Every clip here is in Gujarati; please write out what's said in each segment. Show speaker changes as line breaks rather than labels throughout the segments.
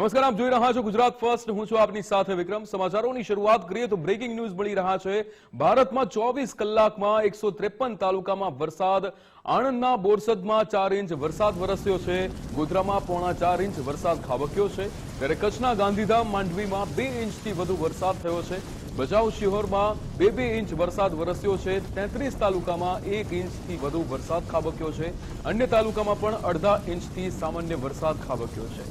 નમસ્કાર, આપ જોઈ રહ્યા છો ગુજરાત ફર્સ્ટ. હું છું આપની સાથે વિક્રમ. સમાચારોની શરૂઆત કરીએ તો બ્રેકિંગ ન્યૂઝ મળી રહ્યા છે. ભારતમાં 24 કલાકમાં 153 તાલુકામાં વરસાદ. આણંદના બોરસદમાં 4 ઇંચ વરસાદ વરસ્યો છે. ગોધરામાં 4.25 ઇંચ વરસાદ ખાબક્યો છે. ત્યારે કચ્છના ગાંધીધામ માંડવીમાં 2 ઇંચથી વધુ વરસાદ થયો છે. ભચાઉ શિહોરમાં 2 ઇંચ વરસાદ વરસ્યો છે. 33 તાલુકામાં 1 ઇંચથી વધુ વરસાદ ખાબક્યો છે. અન્ય તાલુકામાં પણ અડધા ઇંચથી સામાન્ય વરસાદ ખાબક્યો છે.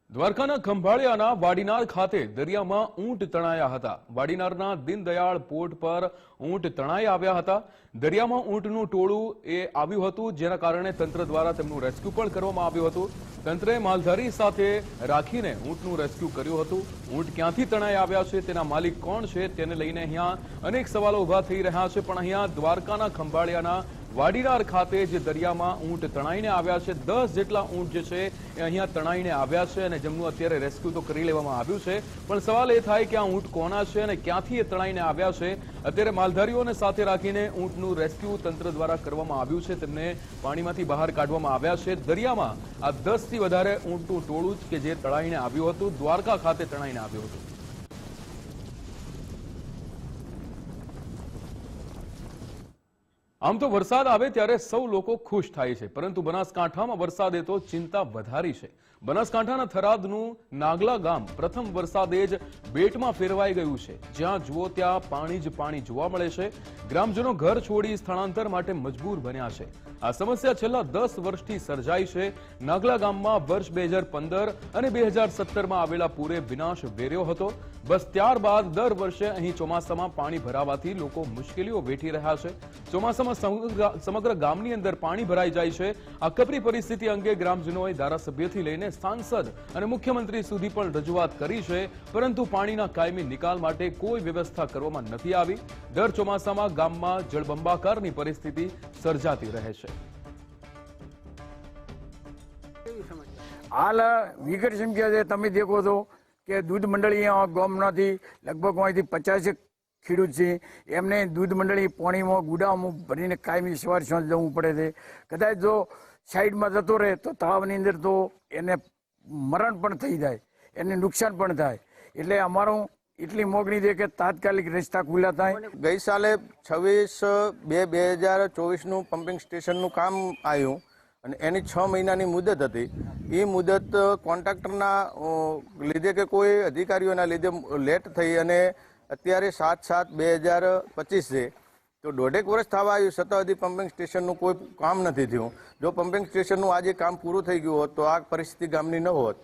દ્વારકાના ખંભાળિયાના વાડીનાર ખાતે દરિયામાં ઊંટ તણાયા હતા. વાડીનારના દીનદયાળ પોર્ટ પર ઊંટ તણાઈ આવ્યા હતા. દરિયામાં ઊંટનું ટોળું આવ્યું હતું, જેના કારણે તંત્ર દ્વારા તેમનું રેસ્ક્યુ પણ કરવામાં આવ્યું હતું. તંત્રે માલધારી સાથે રાખીને ઊંટનું રેસ્ક્યુ કર્યું હતું. ઊંટ ક્યાંથી તણાઈ આવ્યા છે, તેના માલિક કોણ છે, તેને લઈને અહીંયા અનેક સવાલો ઉભા થઈ રહ્યા છે. પણ અહીંયા દ્વારકાના ખંભાળિયાના વાડીનાર ખાતે જે દરિયામાં ઊંટ તણાઈને આવ્યા છે, 10 જેટલા ઊંટ જે છે એ અહીંયા તણાઈને આવ્યા છે અને જેમનું અત્યારે રેસ્ક્યુ તો કરી લેવામાં આવ્યું છે. પણ સવાલ એ થાય કે આ ઊંટ કોના છે અને ક્યાંથી એ તણાઈને આવ્યા છે. અત્યારે માલધારીઓને સાથે રાખીને ઊંટનું રેસ્ક્યુ તંત્ર દ્વારા કરવામાં આવ્યું છે. તેમને પાણીમાંથી બહાર કાઢવામાં આવ્યા છે. દરિયામાં આ 10 થી વધારે ઊંટનું ટોળું કે જે તણાઈને આવ્યું હતું, દ્વારકા ખાતે તણાઈને આવ્યું હતું. આમ તો વરસાદ આવે ત્યારે સૌ લોકો ખુશ થાય છે, પરંતુ બનાસકાંઠામાં વરસાદે તો ચિંતા વધારી છે. બનાસકાંઠાના થરાદનું નાગલા ગામ પ્રથમ વરસાદે જ બેટમાં ફેરવાઈ ગયું છે. જ્યાં જુઓ ત્યાં પાણી જ પાણી જોવા મળે છે. ગ્રામજનો ઘર છોડી સ્થળાંતર માટે મજબૂર બન્યા છે. આ સમસ્યા છેલ્લા 10 વર્ષથી સર્જાઈ છે. નાગલા ગામમાં વર્ષ 2015 અને 2017માં આવેલા પૂરે વિનાશ વેર્યો હતો. બસ ત્યારબાદ દર વર્ષે અહીં ચોમાસામાં પાણી ભરાવાથી લોકો મુશ્કેલીઓ વેઠી રહ્યા છે. ચોમાસામાં સમગ્ર ગામની અંદર પાણી ભરાઈ જાય છે. આ કપરી પરિસ્થિતિ અંગે ગ્રામજનોએ ધારાસભ્યથી લઈને સાંસદ અને મુખ્યમંત્રી સુધી પણ રજૂઆત કરી છે, પરંતુ પાણીના કાયમી નિકાલ માટે કોઈ વ્યવસ્થા કરવામાં નથી આવી. દર ચોમાસામાં ગામમાં જળબંબાકારની પરિસ્થિતિ સર્જાતી રહે છે.
હાલ વિગત સમજ્યા છે, તમે દેખો છો કે દૂધ મંડળી ગામમાંથી લગભગ અહીંથી 50 ખેડૂત છે. એમને દૂધ મંડળી પાણીમાં ગુડામાં ભરીને કાયમી સવાર સાંજ જવું પડે છે. કદાચ જો સાઈડમાં જતો રહે તો તળાવની અંદર તો એને મરણ પણ થઈ જાય, એને નુકસાન પણ થાય. એટલે અમારું એટલી મોગણી છે કે તાત્કાલિક રસ્તા ખુલ્લા થાય.
ગઈ સાલે 26/2/2024નું પમ્પિંગ સ્ટેશનનું કામ આવ્યું અને એની 6 મહિનાની મુદત હતી. એ મુદત કોન્ટ્રાક્ટરના લીધે કે કોઈ અધિકારીઓના લીધે લેટ થઈ અને અત્યારે 7/7/2025 છે. તો 1.5 વર્ષ થવા આવ્યું, છતાં હજી પમ્પિંગ સ્ટેશનનું કોઈ કામ નથી થયું. જો પમ્પિંગ સ્ટેશનનું આજે કામ પૂરું થઈ ગયું હોત તો આ પરિસ્થિતિ ગામની ન હોત.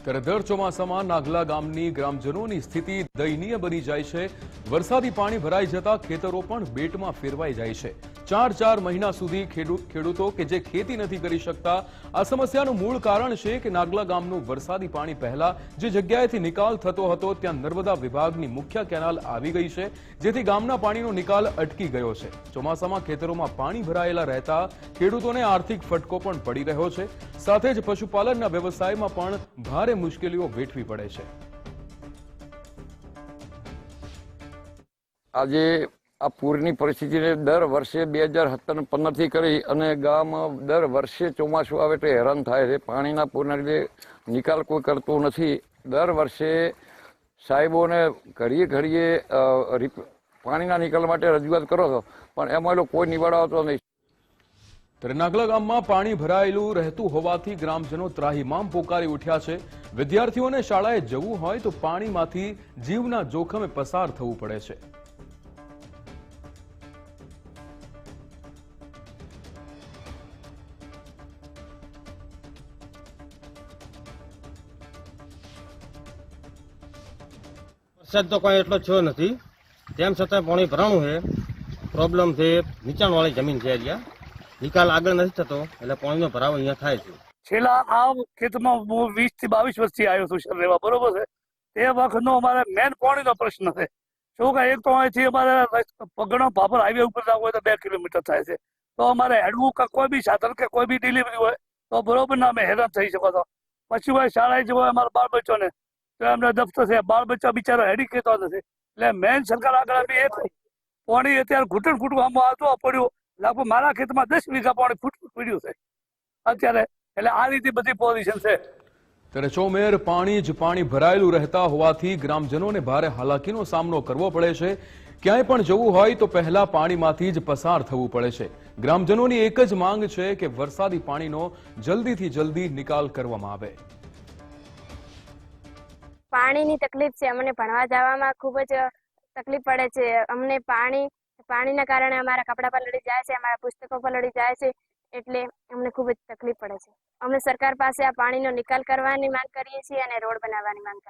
ત્યારે દર ચોમાસામાં નાગલા ગામની ગ્રામજનોની સ્થિતિ દયનીય બની જાય છે. વરસાદી પાણી ભરાઈ જતા ખેતરો પણ બેટમાં ફેરવાઈ જાય છે. 4 મહિના સુધી ખેડૂતો કે જે ખેતી નથી કરી શકતા. આ સમસ્યાનું મૂળ કારણ છે કે નાગલા ગામનું વરસાદી પાણી પહેલા જે જગ્યાએથી નિકાલ થતો હતો ત્યાં નર્મદા વિભાગની મુખ્ય કેનાલ આવી ગઈ છે, જેથી ગામના પાણીનો નિકાલ અટકી ગયો છે. ચોમાસામાં ખેતરોમાં પાણી ભરાયેલા રહેતા ખેડૂતોને આર્થિક ફટકો પણ પડી રહ્યો છે. સાથે જ પશુપાલનના વ્યવસાયમાં પણ ભારે મુશ્કેલીઓ વેઠવી પડે છે.
આજે આ પૂરની પરિસ્થિતિને દર વર્ષે 2017-15 થી કરી અને ગામ દર વર્ષે ચોમાસું આવે તો હેરાન થાય છે. પાણીના પૂરના લીધે નિકાલ કોઈ કરતું નથી. દર વર્ષે સાહેબોને ઘડીએ પાણીના નિકાલ માટે રજૂઆત કરો છો, પણ એમાં કોઈ નિવાડો આવતો નહીં.
ત્યારે નાગલા ગામમાં પાણી ભરાયેલું રહેતું હોવાથી ગ્રામજનો ત્રાહિમામ પોકારી ઉઠ્યા છે. વિદ્યાર્થીઓને શાળાએ જવું હોય તો પાણીમાંથી જીવના જોખમે પસાર થવું પડે છે.
વરસાદ તો કોઈ એટલો થયો નથી, તેમ છતાં પાણી ભરાણું છે. પ્રોબ્લેમ છે, નીચાણવાળી જમીન છે, એરિયા નિકાલ આગળ નથી થતો, એટલે પાણીનો ભરાવો અહીંયા થાય છે.
છેલ્લા આ ખેતમાં હું 20 થી 22 વર્ષથી આવ્યો છું સર રહેવા, બરોબર છે. તે વખતનો અમારે મેન પાણીનો પ્રશ્ન છે. શું કે એક તો અહીંથી અમારે પગનો ભાભર હાઈવે ઉપર જવું હોય તો 2 કિલોમીટર થાય છે. તો અમારે હેડવું કે કોઈ બી સાધન કે કોઈ બી ડિલિવરી હોય તો બરોબર ના અમે હેરાન થઈ શકો છો. પછી હોય શાળાએ જવું હોય અમારા બાળ બચ્ચોને તો એમને દફતર છે, બાળ બચ્ચા બિચારા હેડી કહેતો નથી. એટલે મેન સરકાર આગળ અમે એ પાણી અત્યારે ઘૂંટણ ફૂટવામાં આવતો પડ્યું, લગભગ મારા ખેતમાં 10 વીઘા પાણી ફૂટ પડ્યું છે અત્યારે. એટલે આ રીતે બધી પોઝિશન છે.
ત્યારે ચોમેર પાણી જ પાણી ભરાયેલું રહેતા હોવાથી ગ્રામજનોને ભારે હાલાકીનો સામનો કરવો પડે છે. ક્યાંય પણ જવું હોય તો પહેલા પાણીમાંથી જ પસાર થવું પડે છે. ગ્રામજનોની એક જ માંગ છે કે વરસાદી પાણીનો જલ્દીથી જલ્દી નિકાલ કરવામાં આવે.
પાણીની તકલીફ છે, અમને ભણવા જવામાં ખૂબ જ તકલીફ પડે છે. અમને પાણીના કારણે અમારા કપડાં પલળી જાય છે, અમારા પુસ્તકો પલળી જાય છે, એટલે અમને ખૂબ જ તકલીફ પડે છે. અમે સરકાર પાસે આ પાણીનો નિકાલ કરવાની માંગ કરીએ છીએ અને રોડ બનાવવાની માંગ કરીએ છીએ.